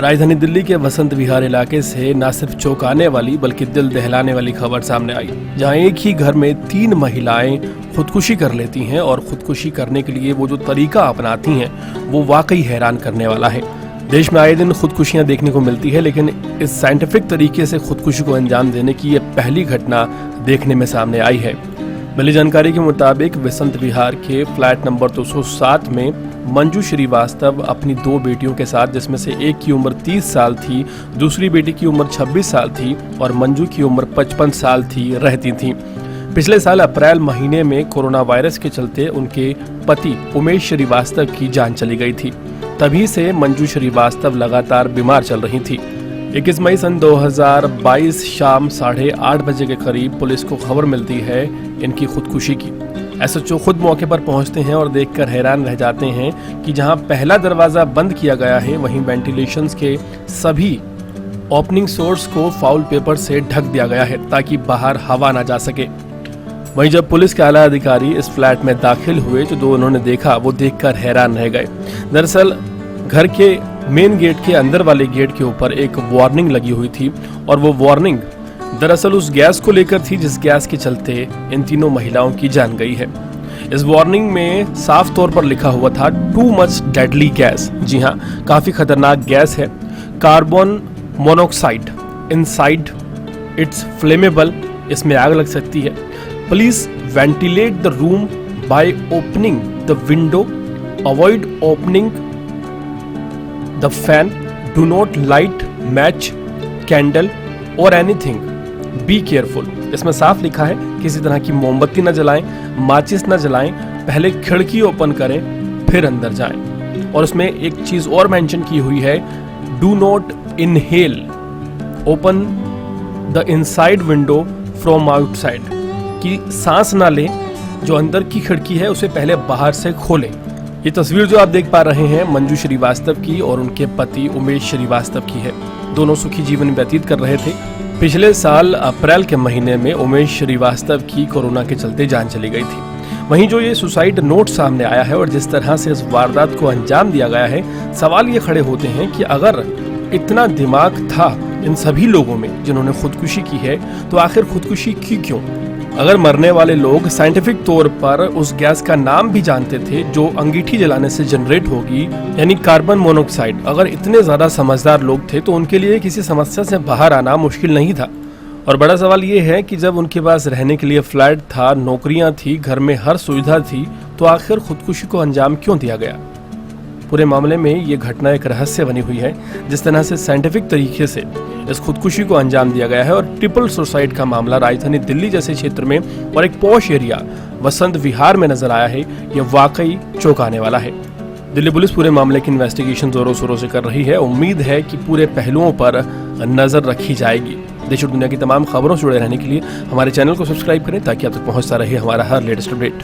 राजधानी दिल्ली के वसंत विहार इलाके से न सिर्फ चौंकाने वाली बल्कि दिल दहलाने वाली खबर सामने आई, जहां एक ही घर में 3 महिलाएं खुदकुशी कर लेती हैं और खुदकुशी करने के लिए वो जो तरीका अपनाती हैं वो वाकई हैरान करने वाला है। देश में आए दिन खुदकुशियां देखने को मिलती है, लेकिन इस साइंटिफिक तरीके से खुदकुशी को अंजाम देने की ये पहली घटना देखने में सामने आई है। मिली जानकारी के मुताबिक वसंत विहार के फ्लैट नंबर 207 में मंजू श्रीवास्तव अपनी 2 बेटियों के साथ, जिसमें से एक की उम्र 30 साल थी, दूसरी बेटी की उम्र 26 साल थी और मंजू की उम्र 55 साल थी, रहती थीं। पिछले साल अप्रैल महीने में कोरोना वायरस के चलते उनके पति उमेश श्रीवास्तव की जान चली गई थी। तभी से मंजू श्रीवास्तव लगातार बीमार चल रही थी। 21 मई सन 2022 शाम 8:30 बजे के करीब पुलिस को खबर मिलती है इनकी खुदकुशी की। एसएचओ खुद मौके पर पहुंचते हैं और देखकर हैरान रह जाते हैं कि जहां पहला दरवाजा बंद किया गया है, वहीं वेंटिलेशंस के सभी ओपनिंग सोर्स को फाउल पेपर से ढक दिया गया है ताकि बाहर हवा ना जा सके। वहीं जब पुलिस के आला अधिकारी इस फ्लैट में दाखिल हुए तो जो उन्होंने देखा वो देखकर हैरान रह गए। दरअसल घर के मेन गेट के अंदर वाले गेट के ऊपर एक वार्निंग लगी हुई थी और वो वार्निंग दरअसल उस गैस को लेकर थी जिस गैस के चलते इन तीनों महिलाओं की जान गई है। इस वार्निंग में साफ तौर पर लिखा हुआ था टू मच डेडली गैस। जी हाँ, काफी खतरनाक गैस है। Carbon monoxide inside, it's flammable, इसमें आग लग सकती है। Please ventilate the room by opening the window, avoid opening the fan, do not light match candle और एनीथिंग, बी केयरफुल। इसमें साफ लिखा है किसी तरह की मोमबत्ती न जलाएं, माचिस न जलाएं, पहले खिड़की ओपन करें फिर अंदर जाएं। और उसमें एक चीज और मेंशन की हुई है, do not inhale, open the inside window from outside, कि सांस ना लें, जो अंदर की खिड़की है उसे पहले बाहर से खोलें। ये तस्वीर जो आप देख पा रहे हैं मंजू श्रीवास्तव की और उनके पति उमेश श्रीवास्तव की है। दोनों सुखी जीवन व्यतीत कर रहे थे। पिछले साल अप्रैल के महीने में उमेश श्रीवास्तव की कोरोना के चलते जान चली गई थी। वहीं जो ये सुसाइड नोट सामने आया है और जिस तरह से इस वारदात को अंजाम दिया गया है, सवाल ये खड़े होते हैं कि अगर इतना दिमाग था इन सभी लोगों में जिन्होंने खुदकुशी की है, तो आखिर खुदकुशी की क्यों? अगर मरने वाले लोग साइंटिफिक तौर पर उस गैस का नाम भी जानते थे जो अंगीठी जलाने से जनरेट होगी, यानी कार्बन मोनोक्साइड, अगर इतने ज्यादा समझदार लोग थे तो उनके लिए किसी समस्या से बाहर आना मुश्किल नहीं था। और बड़ा सवाल ये है कि जब उनके पास रहने के लिए फ्लैट था, नौकरियां थी, घर में हर सुविधा थी, तो आखिर खुदकुशी को अंजाम क्यों दिया गया? पूरे मामले में ये घटना एक रहस्य बनी हुई है। जिस तरह से साइंटिफिक तरीके से इस खुदकुशी को अंजाम दिया गया है और ट्रिपल सुसाइड का मामला राजधानी दिल्ली जैसे क्षेत्र में और एक पॉश एरिया वसंत विहार में नजर आया है, ये वाकई चौंकाने वाला है। दिल्ली पुलिस पूरे मामले की इन्वेस्टिगेशन जोरों शोरों से कर रही है। उम्मीद है कि पूरे पहलुओं पर नजर रखी जाएगी। देश और दुनिया की तमाम खबरों से जुड़े रहने के लिए हमारे चैनल को सब्सक्राइब करें ताकि आप तक पहुंचता रहे हमारा हर लेटेस्ट अपडेट।